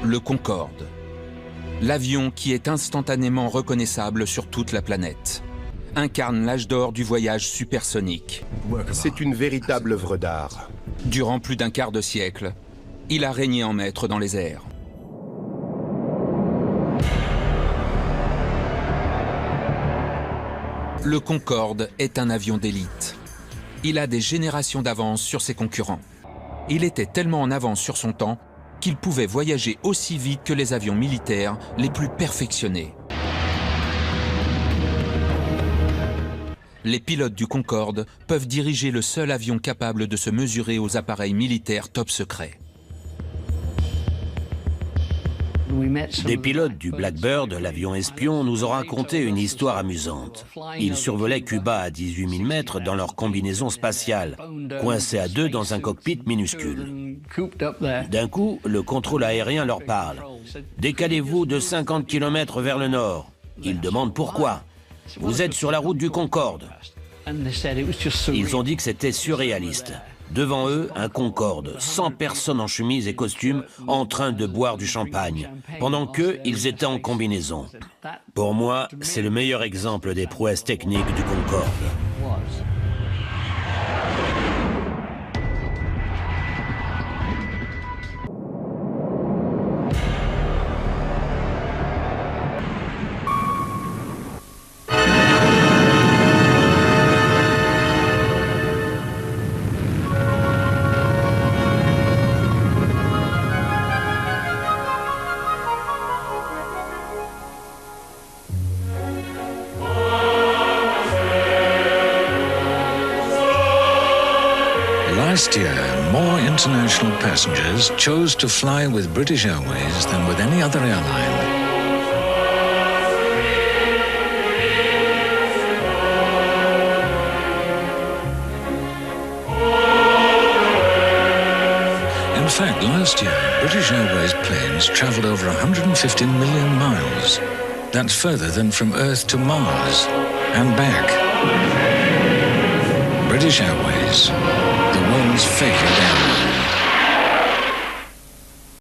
Le Concorde. L'avion qui est instantanément reconnaissable sur toute la planète. Incarne l'âge d'or du voyage supersonique. C'est une véritable œuvre d'art. Durant plus d'un quart de siècle, il a régné en maître dans les airs. Le Concorde est un avion d'élite. Il a des générations d'avance sur ses concurrents. Il était tellement en avance sur son temps qu'il pouvait voyager aussi vite que les avions militaires les plus perfectionnés. Les pilotes du Concorde peuvent diriger le seul avion capable de se mesurer aux appareils militaires top secret. Des pilotes du Blackbird, l'avion espion, nous ont raconté une histoire amusante. Ils survolaient Cuba à 18 000 mètres dans leur combinaison spatiale, coincés à deux dans un cockpit minuscule. D'un coup, le contrôle aérien leur parle. « Décalez-vous de 50 km vers le nord. » Ils demandent pourquoi. « Vous êtes sur la route du Concorde. » Ils ont dit que c'était surréaliste. Devant eux, un Concorde, 100 personnes en chemise et costume en train de boire du champagne, pendant qu'eux, ils étaient en combinaison. Pour moi, c'est le meilleur exemple des prouesses techniques du Concorde. Last year, more international passengers chose to fly with British Airways than with any other airline. In fact, last year, British Airways planes travelled over 150 million miles. That's further than from Earth to Mars and back. British Airways, the world's favourite airline.